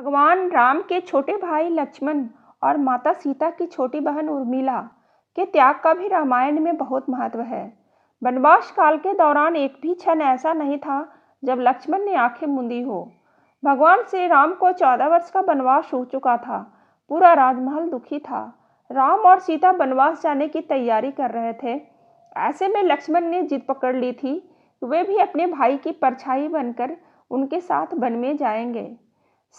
भगवान राम के छोटे भाई लक्ष्मण और माता सीता की छोटी बहन उर्मिला के त्याग का भी रामायण में बहुत महत्व है। वनवास काल के दौरान एक भी क्षण ऐसा नहीं था जब लक्ष्मण ने आंखें मूंदी हो। भगवान श्री राम को 14 वर्ष का वनवास हो चुका था। पूरा राजमहल दुखी था। राम और सीता वनवास जाने की तैयारी कर रहे थे। ऐसे में लक्ष्मण ने जिद पकड़ ली थी कि वे भी अपने भाई की परछाई बनकर उनके साथ वन में जाएंगे।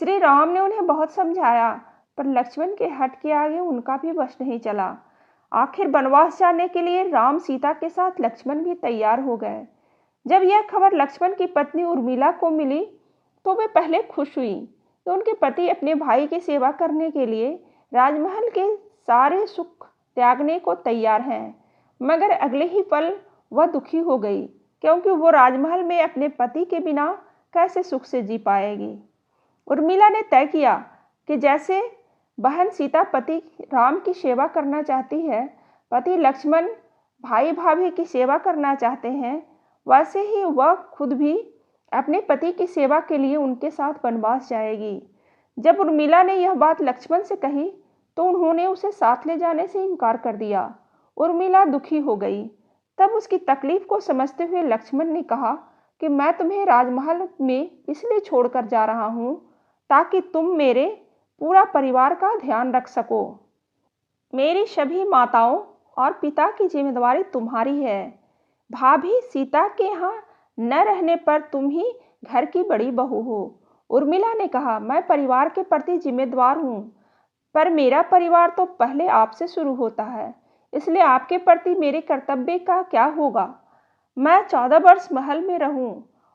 श्री राम ने उन्हें बहुत समझाया, पर लक्ष्मण के हठ के आगे उनका भी वश नहीं चला। आखिर वनवास जाने के लिए राम सीता के साथ लक्ष्मण भी तैयार हो गए। जब यह खबर लक्ष्मण की पत्नी उर्मिला को मिली तो वे पहले खुश हुई कि उनके पति अपने भाई की सेवा करने के लिए राजमहल के सारे सुख त्यागने को तैयार हैं। मगर अगले ही पल वह दुखी हो गई, क्योंकि वो राजमहल में अपने पति के बिना कैसे सुख से जी पाएगी। उर्मिला ने तय किया कि जैसे बहन सीता पति राम की सेवा करना चाहती है, पति लक्ष्मण भाई भाभी की सेवा करना चाहते हैं, वैसे ही वह खुद भी अपने पति की सेवा के लिए उनके साथ वनवास जाएगी। जब उर्मिला ने यह बात लक्ष्मण से कही तो उन्होंने उसे साथ ले जाने से इनकार कर दिया। उर्मिला दुखी हो गई। तब उसकी तकलीफ को समझते हुए लक्ष्मण ने कहा कि मैं तुम्हें राजमहल में इसलिए छोड़कर जा रहा हूँ ताकि तुम मेरे पूरा परिवार का ध्यान रख सको। मेरी सभी माताओं और पिता की जिम्मेदारी तुम्हारी है। भाभी सीता के यहाँ न रहने पर तुम ही घर की बड़ी बहू हो। उर्मिला ने कहा, मैं परिवार के प्रति जिम्मेदार हूँ, पर मेरा परिवार तो पहले आपसे शुरू होता है, इसलिए आपके प्रति मेरे कर्तव्य का क्या होगा। मैं 14 वर्ष महल में रहूं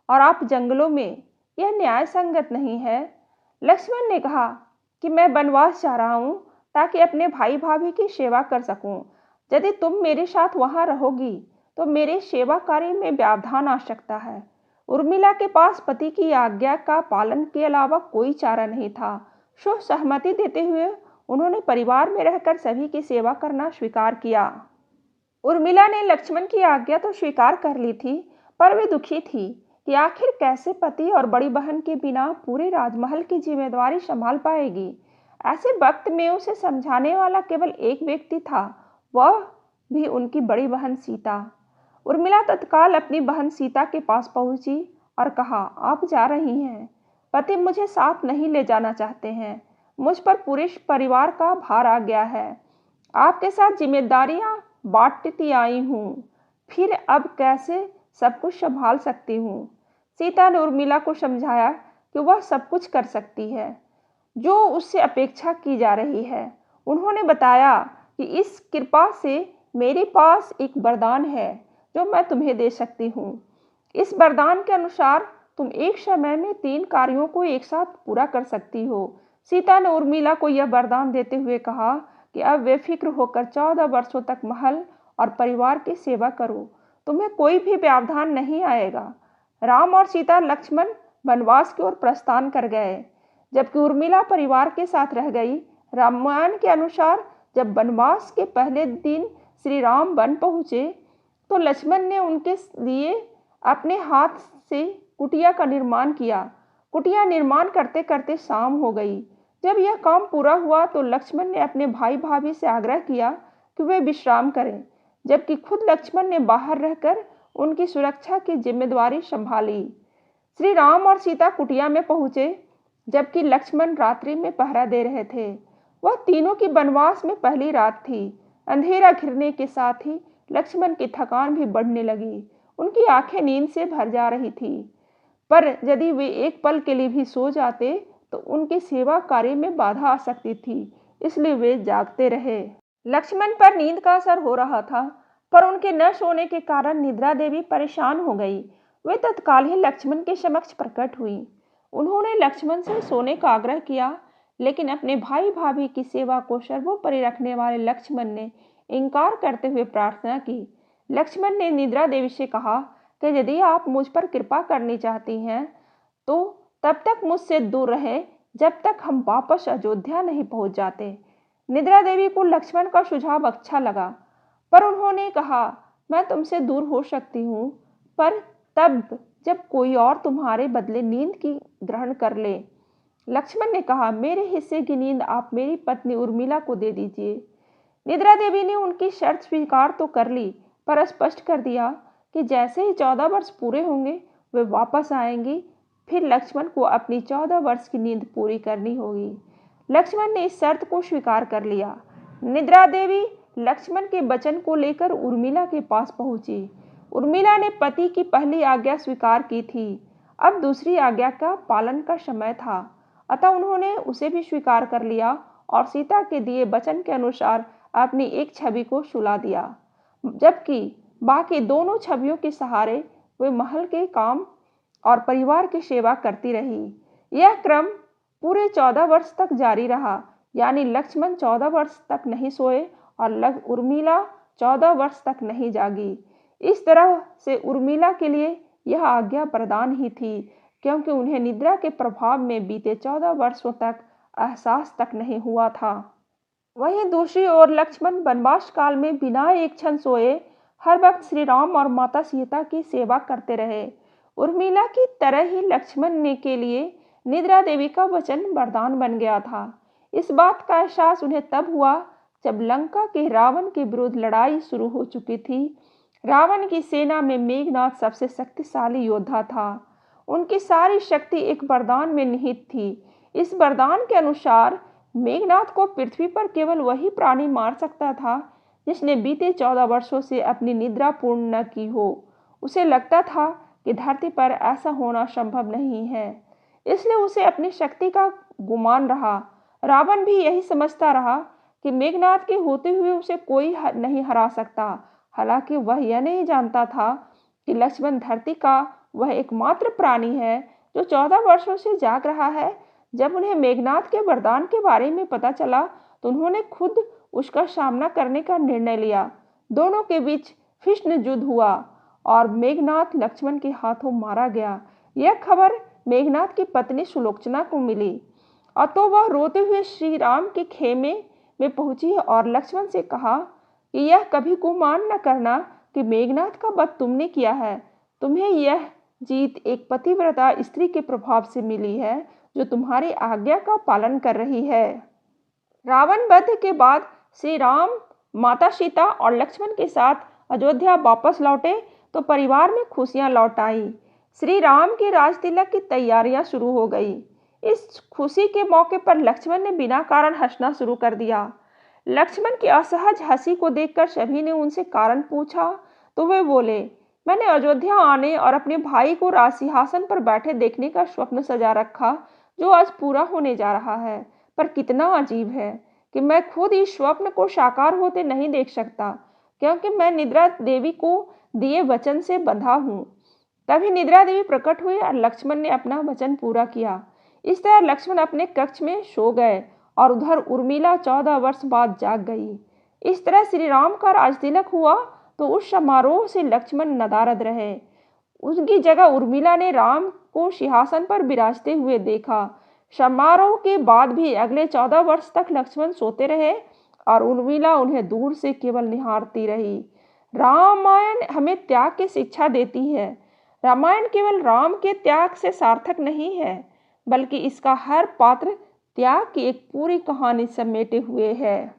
और आप जंगलों में, यह न्याय संगत नहीं है। लक्ष्मण ने कहा कि मैं वनवास जा रहा हूँ ताकि अपने भाई भाभी की सेवा कर सकूं। यदि तुम मेरे साथ वहां रहोगी तो मेरे सेवा कार्य में व्यवधान आ सकता है। उर्मिला के पास पति की आज्ञा का पालन के अलावा कोई चारा नहीं था। सो सहमति देते हुए उन्होंने परिवार में रहकर सभी की सेवा करना स्वीकार किया। उर्मिला ने लक्ष्मण की आज्ञा तो स्वीकार कर ली थी, पर वे दुखी थी कि आखिर कैसे पति और बड़ी बहन के बिना पूरे राजमहल की जिम्मेदारी संभाल पाएगी। ऐसे वक्त में उसे समझाने वाला केवल एक व्यक्ति था, वह भी उनकी बड़ी बहन सीता। उर्मिला तत्काल अपनी बहन सीता के पास पहुंची और कहा, आप जा रही हैं, पति मुझे साथ नहीं ले जाना चाहते हैं। मुझ पर पूरे परिवार का भार आ गया है। आपके साथ जिम्मेदारियां बांटती आई हूँ, फिर अब कैसे सब कुछ संभाल सकती हूँ। सीता ने उर्मिला को समझाया कि वह सब कुछ कर सकती है जो उससे अपेक्षा की जा रही है। उन्होंने बताया कि इस कृपा से मेरे पास एक वरदान है जो मैं तुम्हें दे सकती हूँ। इस वरदान के अनुसार तुम एक समय में 3 कार्यों को एक साथ पूरा कर सकती हो। सीता ने उर्मिला को यह वरदान देते हुए कहा कि अब बेफिक्र होकर 14 वर्षों तक महल और परिवार की सेवा करो, तुम्हें कोई भी व्यवधान नहीं आएगा। राम और सीता लक्ष्मण वनवास की ओर प्रस्थान कर गए, जबकि उर्मिला परिवार के साथ रह गई। रामायण के अनुसार जब वनवास के पहले दिन श्री राम वन पहुँचे तो लक्ष्मण ने उनके लिए अपने हाथ से कुटिया का निर्माण किया। कुटिया निर्माण करते करते शाम हो गई। जब यह काम पूरा हुआ तो लक्ष्मण ने अपने भाई भाभी से आग्रह किया कि वे विश्राम करें, जबकि खुद लक्ष्मण ने बाहर रहकर उनकी सुरक्षा की जिम्मेदारी संभाली। श्री राम और सीता कुटिया में पहुंचे, जबकि लक्ष्मण रात्रि में पहरा दे रहे थे। वह तीनों की वनवास में पहली रात थी। अंधेरा घिरने के साथ ही लक्ष्मण की थकान भी बढ़ने लगी। उनकी आंखें नींद से भर जा रही थी, पर यदि वे एक पल के लिए भी सो जाते तो उनके सेवा कार्य में बाधा आ सकती थी, इसलिए वे जागते रहे। लक्ष्मण पर नींद का असर हो रहा था, पर उनके न सोने के कारण निद्रा देवी परेशान हो गई। वे तत्काल ही लक्ष्मण के समक्ष प्रकट हुई। उन्होंने लक्ष्मण से सोने का आग्रह किया, लेकिन अपने भाई भाभी की सेवा को सर्वोपरि रखने वाले लक्ष्मण ने इनकार करते हुए प्रार्थना की। लक्ष्मण ने निद्रा देवी से कहा कि यदि आप मुझ पर कृपा करनी चाहती हैं तो तब तक मुझसे दूर रहें जब तक हम वापस अयोध्या नहीं पहुंच जाते। निद्रा देवी को लक्ष्मण का सुझाव अच्छा लगा, पर उन्होंने कहा, मैं तुमसे दूर हो सकती हूँ, पर तब जब कोई और तुम्हारे बदले नींद की ग्रहण कर ले। लक्ष्मण ने कहा, मेरे हिस्से की नींद आप मेरी पत्नी उर्मिला को दे दीजिए। निद्रा देवी ने उनकी शर्त स्वीकार तो कर ली, पर स्पष्ट कर दिया कि जैसे ही 14 वर्ष पूरे होंगे वे वापस आएंगी। फिर लक्ष्मण को अपनी 14 वर्ष की नींद पूरी करनी होगी। लक्ष्मण ने इस शर्त को स्वीकार कर लिया। निद्रा देवी लक्ष्मण के वचन को लेकर उर्मिला के पास पहुंची। उर्मिला ने पति की पहली आज्ञा स्वीकार की थी, अब दूसरी आज्ञा का पालन का समय था, अतः उन्होंने उसे भी स्वीकार कर लिया और सीता के दिए वचन के अनुसार अपनी एक छवि को सुला दिया, जबकि बाकी दोनों छवियों के सहारे वे महल के काम और परिवार की सेवा करती रही। यह क्रम पूरे 14 वर्ष तक जारी रहा, यानी लक्ष्मण 14 वर्ष तक नहीं सोए और उर्मिला 14 वर्ष तक नहीं जागी। इस तरह से उर्मिला के लिए यह आज्ञा प्रदान ही थी, क्योंकि उन्हें निद्रा के प्रभाव में बीते 14 वर्षों तक एहसास तक नहीं हुआ था। वहीं दूसरी ओर लक्ष्मण वनवास काल में बिना एक क्षण सोए हर वक्त श्री राम और माता सीता की सेवा करते रहे। उर्मिला की तरह ही लक्ष्मण ने के लिए निद्रा देवी का वचन वरदान बन गया था। इस बात का एहसास उन्हें तब हुआ जब लंका के रावण के विरुद्ध लड़ाई शुरू हो चुकी थी। रावण की सेना में मेघनाद सबसे शक्तिशाली योद्धा था। उनकी सारी शक्ति एक वरदान में निहित थी। इस वरदान के अनुसार मेघनाद को पृथ्वी पर केवल वही प्राणी मार सकता था जिसने बीते 14 वर्षों से अपनी निद्रा पूर्ण न की हो। उसे लगता था कि धरती पर ऐसा होना संभव नहीं है, इसलिए उसे अपनी शक्ति का गुमान रहा। रावण भी यही समझता रहा कि मेघनाद के होते हुए उसे कोई नहीं हरा सकता। हालांकि वह यह नहीं जानता था कि लक्ष्मण धरती का वह एकमात्र प्राणी है जो 14 वर्षों से जाग रहा है। जब उन्हें मेघनाद के वरदान के बारे में पता चला तो उन्होंने खुद उसका सामना करने का निर्णय लिया। दोनों के बीच भीषण युद्ध हुआ और मेघनाद लक्ष्मण के हाथों मारा गया। यह खबर मेघनाद की पत्नी सुलोचना को मिली और तो वह रोते हुए श्री राम के खेमे में पहुंची और लक्ष्मण से कहा कि यह कभी गुमान न करना कि मेघनाद का वध तुमने किया है। तुम्हें यह जीत एक पतिव्रता स्त्री के प्रभाव से मिली है जो तुम्हारी आज्ञा का पालन कर रही है। रावण वध के बाद श्री राम, माता सीता और लक्ष्मण के साथ अयोध्या वापस लौटे तो परिवार में खुशियां लौट आई। श्री राम के राजतिलक की तैयारियां शुरू हो गई। इस खुशी के मौके पर लक्ष्मण ने बिना कारण हंसना शुरू कर दिया। लक्ष्मण की असहज हंसी को देखकर सभी ने उनसे कारण पूछा तो वे बोले, मैंने अयोध्या आने और अपने भाई को राजसिंहासन पर बैठे देखने का स्वप्न सजा रखा जो आज पूरा होने जा रहा है। पर कितना अजीब है कि मैं खुद इस स्वप्न को साकार होते नहीं देख सकता, क्योंकि मैं निद्रा देवी को दिए वचन से बंधा हूँ। तभी निद्रा देवी प्रकट हुई और लक्ष्मण ने अपना वचन पूरा किया। इस तरह लक्ष्मण अपने कक्ष में सो गए और उधर उर्मिला 14 वर्ष बाद जाग गई। इस तरह श्री राम का राजतिलक हुआ तो उस समारोह से लक्ष्मण नदारद रहे। उनकी जगह उर्मिला ने राम को सिंहासन पर विराजते हुए देखा। समारोह के बाद भी अगले 14 वर्ष तक लक्ष्मण सोते रहे और उर्मिला उन्हें दूर से केवल निहारती रही। रामायण हमें त्याग की शिक्षा देती है। रामायण केवल राम के त्याग से सार्थक नहीं है, बल्कि इसका हर पात्र त्याग की एक पूरी कहानी समेटे हुए है।